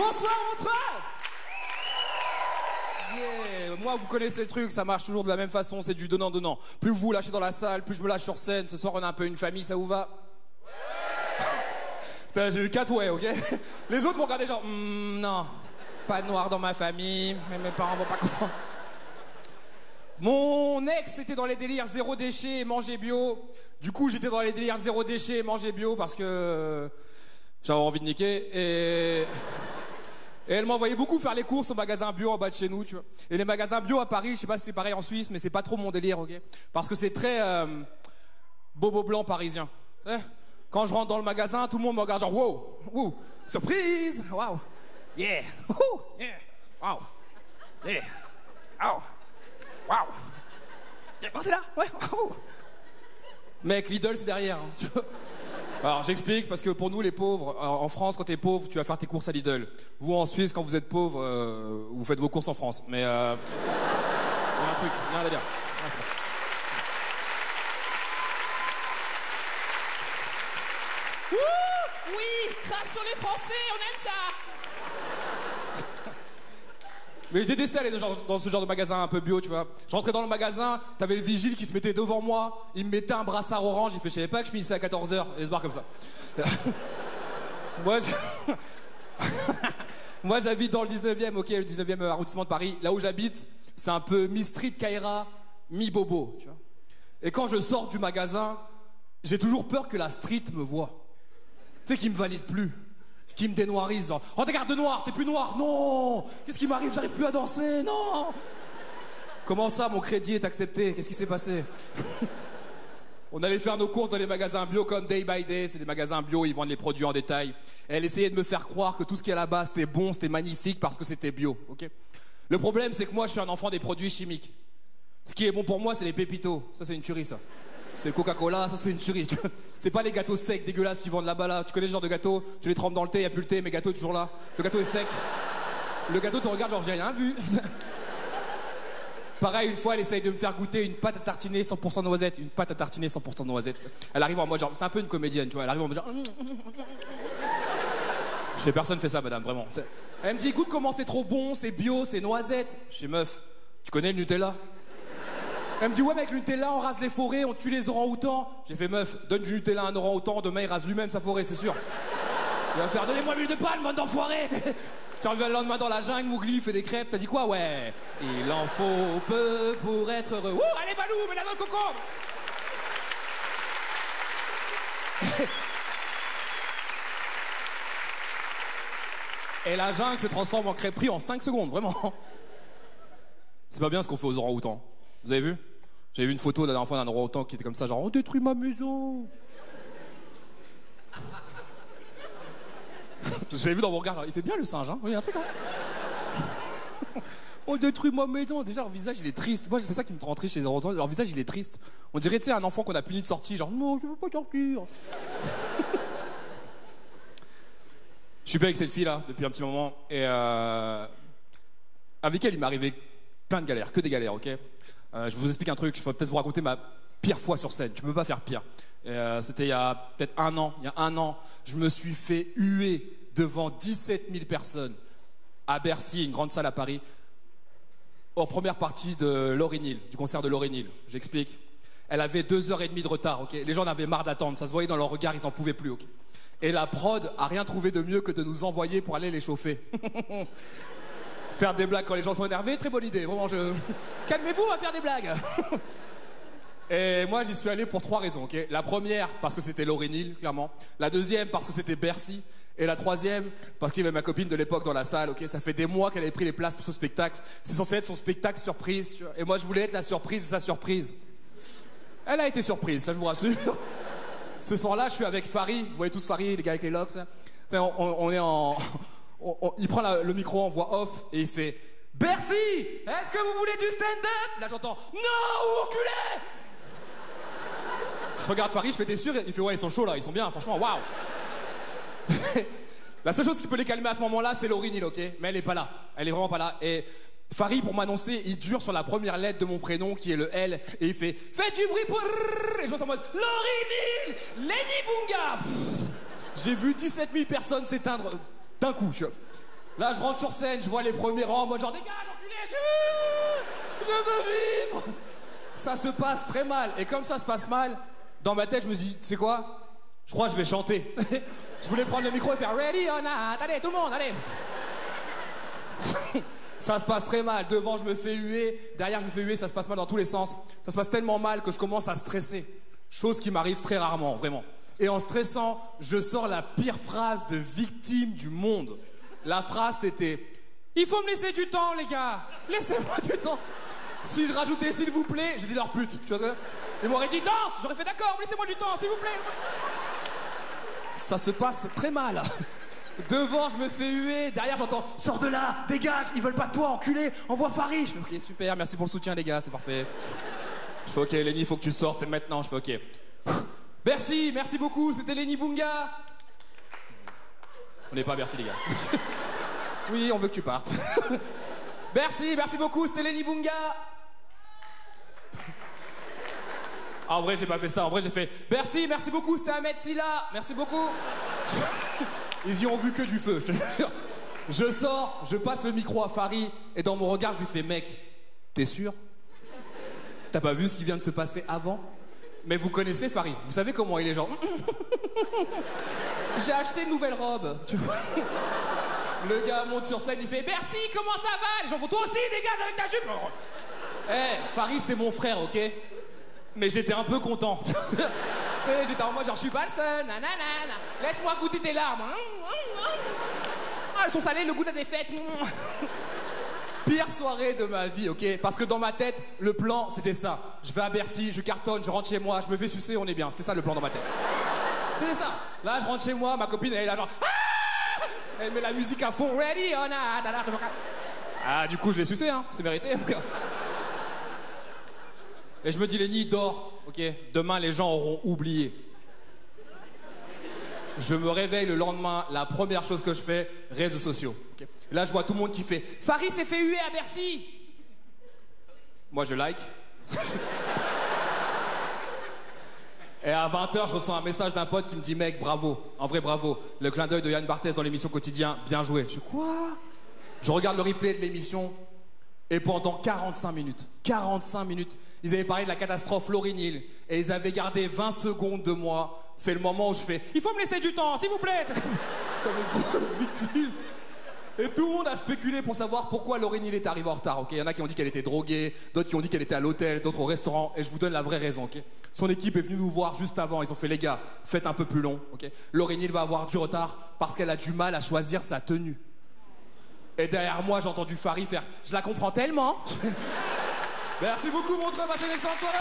Bonsoir Montreux. Yeah. Moi, vous connaissez le truc, ça marche toujours de la même façon, c'est du donnant-donnant. Plus vous lâchez dans la salle, plus je me lâche sur scène. Ce soir, on a un peu une famille, ça vous va? Putain, j'ai eu 4 ouais, ok? Les autres m'ont regardé genre, non, pas de noir dans ma famille, mais mes parents vont pas comprendre. Mon ex était dans les délires zéro déchet et manger bio. Du coup, j'étais dans les délires zéro déchet et manger bio parce que j'avais envie de niquer. Et elle m'envoyait beaucoup faire les courses au magasin bio en bas de chez nous, tu vois. Et les magasins bio à Paris, je sais pas si c'est pareil en Suisse, mais c'est pas trop mon délire, ok? Parce que c'est très bobo blanc parisien. Quand je rentre dans le magasin, tout le monde me regarde genre wow, wow, surprise, wow, yeah, wouh, yeah, wow, yeah, wow. Waouh! Oh, t'es là? Ouais, waouh! Mec, Lidl, c'est derrière. Hein, tu vois. Alors, j'explique, parce que pour nous, les pauvres, en France, quand t'es pauvre, tu vas faire tes courses à Lidl. Vous, en Suisse, quand vous êtes pauvre, vous faites vos courses en France. Mais, il y a un truc, il y a un délire. Ouh, oui, crache sur les Français, on aime ça! Mais je détestais aller dans ce genre de magasin un peu bio, tu vois. Je rentrais dans le magasin, t'avais le vigile qui se mettait devant moi, il me mettait un brassard orange, il fait, je savais pas que je finissais à 14h, et il se barre comme ça. Moi, j'habite dans le 19e, ok, le 19e arrondissement de Paris. Là où j'habite, c'est un peu mi-street Kaira, mi-bobo, tu vois. Et quand je sors du magasin, j'ai toujours peur que la street me voie. Tu sais, qu'il me valide plus. Qui me dénoirise. Oh, regarde de noir, t'es plus noir. Non. Qu'est-ce qui m'arrive? J'arrive plus à danser. Non. Comment ça, mon crédit est accepté? Qu'est-ce qui s'est passé? On allait faire nos courses dans les magasins bio comme Day by Day. C'est des magasins bio, ils vendent les produits en détail. Et elle essayait de me faire croire que tout ce qui est là-bas, c'était bon, c'était magnifique parce que c'était bio. Ok. Le problème, c'est que moi, je suis un enfant des produits chimiques. Ce qui est bon pour moi, c'est les pépitos. Ça, c'est une tuerie, ça. C'est le Coca-Cola, ça c'est une tuerie. C'est pas les gâteaux secs dégueulasses qu'ils vendent là-bas là. Tu connais ce genre de gâteau? Tu les trempes dans le thé, y a plus le thé, mais le gâteau est toujours là. Le gâteau est sec. Le gâteau te regarde genre j'ai rien vu. Pareil, une fois elle essaye de me faire goûter une pâte à tartiner 100% noisette. Une pâte à tartiner 100% noisette. Elle arrive en mode genre, c'est un peu une comédienne, tu vois. Elle arrive en mode genre. Je sais personne fait ça madame, vraiment. Elle me dit écoute comment c'est trop bon, c'est bio, c'est noisette. Je dis meuf, tu connais le Nutella? Elle me dit ouais mais avec le Nutella on rase les forêts, on tue les orang-outans. J'ai fait meuf, donne du Nutella à un orang-outan, demain il rase lui-même sa forêt, c'est sûr. Il va faire donnez-moi l'huile de palme, bande d'enfoirés. Tu reviens le lendemain dans la jungle, Mowgli fait des crêpes, t'as dit quoi? Ouais, il en faut peu pour être heureux. Ouh, allez Balou, mets la noix de coco. Et la jungle se transforme en crêperie en 5 secondes, vraiment. C'est pas bien ce qu'on fait aux orang-outans. Vous avez vu? J'avais vu une photo la dernière fois d'un orang-outan qui était comme ça, genre on détruit ma maison. J'avais vu dans vos regards, il fait bien le singe, hein? Oui, il y a un truc, hein? On détruit ma maison. Déjà, leur visage, il est triste. Moi, c'est ça qui me rend triste chez les orang-outans. Leur visage, il est triste. On dirait, tu sais, un enfant qu'on a puni de sortie, genre non, je veux pas sortir. Je suis pas avec cette fille-là depuis un petit moment. Et avec elle, il m'est arrivé plein de galères, que des galères, ok? Je vous explique un truc, je vais peut-être vous raconter ma pire fois sur scène. Tu peux pas faire pire. C'était il y a peut-être un an. Il y a un an, je me suis fait huer devant 17 000 personnes à Bercy, une grande salle à Paris, en première partie de Lauryn Hill, du concert de Lauryn Hill. J'explique. Elle avait 2h30 de retard, ok? Les gens en avaient marre d'attendre, ça se voyait dans leur regard, ils en pouvaient plus, ok? Et la prod a rien trouvé de mieux que de nous envoyer pour aller les chauffer. Faire des blagues quand les gens sont énervés, très bonne idée. Vraiment, calmez-vous, on va faire des blagues. Et moi, j'y suis allé pour 3 raisons, ok? La première, parce que c'était Lauryn Hill, clairement. La deuxième, parce que c'était Bercy. Et la troisième, parce qu'il y avait ma copine de l'époque dans la salle, ok? Ça fait des mois qu'elle avait pris les places pour ce spectacle. C'est censé être son spectacle surprise, tu vois. Et moi, je voulais être la surprise de sa surprise. Elle a été surprise, ça je vous rassure. Ce soir-là, je suis avec Farid. Vous voyez tous Farid, les gars avec les locks, là. Enfin, on est en... il prend le micro en voix off et il fait Bercy, est-ce que vous voulez du stand-up? Là j'entends non, enculé. Je regarde Farid, je fais t'es sûr? Il fait ouais, ils sont chauds là, ils sont bien, franchement, waouh. La seule chose qui peut les calmer à ce moment-là, c'est Lauryn Hill, ok? Mais elle est pas là, elle est vraiment pas là. Et Farid, pour m'annoncer, il dure sur la première lettre de mon prénom qui est le L et il fait faites du bruit pour... Et je suis en mode Lauryn Hill, Lenny Bunga. J'ai vu 17 000 personnes s'éteindre d'un coup, tu vois. Là, je rentre sur scène, je vois les premiers rangs en mode genre dégage, enculé, je veux vivre. Ça se passe très mal. Et comme ça se passe mal, dans ma tête, je me dis, tu sais quoi? Je crois que je vais chanter. Je voulais prendre le micro et faire ready or not. Allez, tout le monde, allez. Ça se passe très mal. Devant, je me fais huer. Derrière, je me fais huer. Ça se passe mal dans tous les sens. Ça se passe tellement mal que je commence à stresser. Chose qui m'arrive très rarement, vraiment. Et en stressant, je sors la pire phrase de victime du monde. La phrase, c'était « Il faut me laisser du temps, les gars. Laissez-moi du temps. » Si je rajoutais « S'il vous plaît », j'ai dit leur pute. Tu vois ça? Ils m'auraient dit « Danse ». J'aurais fait « D'accord, laissez-moi du temps, s'il vous plaît. » Ça se passe très mal. Devant, je me fais huer. Derrière, j'entends « Sors de là, dégage, ils veulent pas de toi, enculé. Envoie Farid. » Je fais « Ok, super, merci pour le soutien, les gars, c'est parfait. » Je fais « Ok, Lenny, il faut que tu sortes, c'est maintenant. » Je fais « Ok. » Bercy, merci beaucoup, c'était Lenny Bunga. On n'est pas à Bercy, les gars. Oui, on veut que tu partes. Bercy, merci beaucoup, c'était Lenny Bunga. Ah, en vrai, j'ai pas fait ça. En vrai, j'ai fait Bercy, merci beaucoup, c'était Ahmed Silla. Merci beaucoup. Ils y ont vu que du feu, je te jure. Je sors, je passe le micro à Farid et dans mon regard, je lui fais mec, t'es sûr? T'as pas vu ce qui vient de se passer avant? Mais vous connaissez Farid, vous savez comment il est genre. J'ai acheté une nouvelle robe. Tu vois. Le gars monte sur scène, il fait Bercy, comment ça va? Les gens font toi aussi, dégage avec ta jupe. Farid, c'est mon frère, ok? Mais j'étais un peu content. J'étais en mode genre je suis pas le seul, nanana. Laisse-moi goûter tes larmes. Ah, elles sont salées, le goût de la défaite. Pire soirée de ma vie, ok? Parce que dans ma tête, le plan, c'était ça. Je vais à Bercy, je cartonne, je rentre chez moi, je me fais sucer, on est bien. C'était ça le plan dans ma tête. C'était ça. Là, je rentre chez moi, ma copine, elle est là genre... Ah, elle met la musique à fond. Ready or not. Ah, du coup, je l'ai sucé, hein. C'est mérité. Et je me dis, Lenny, dors, ok? Demain, les gens auront oublié. Je me réveille le lendemain, la première chose que je fais, réseaux sociaux. Okay. Là, je vois tout le monde qui fait « Farid s'est fait huer à Bercy !» Moi, je like. Et à 20h, je reçois un message d'un pote qui me dit « Mec, bravo, en vrai, bravo. Le clin d'œil de Yann Barthès dans l'émission Quotidien, bien joué. » Je dis « Quoi ?» Je regarde le replay de l'émission et pendant 45 minutes, ils avaient parlé de la catastrophe Lauryn Hill et ils avaient gardé 20 secondes de moi. C'est le moment où je fais « Il faut me laisser du temps, s'il vous plaît !» Comme une grosse victime. Et tout le monde a spéculé pour savoir pourquoi Lauryn Hill est arrivée en retard, ok? Il y en a qui ont dit qu'elle était droguée, d'autres qui ont dit qu'elle était à l'hôtel, d'autres au restaurant, et je vous donne la vraie raison, ok? Son équipe est venue nous voir juste avant, ils ont fait « Les gars, faites un peu plus long, ok? Lauryn Hill va avoir du retard parce qu'elle a du mal à choisir sa tenue. » Et derrière moi, j'ai entendu Farid faire « Je la comprends tellement !» Merci beaucoup, mon treuve, passez une excellente soirée.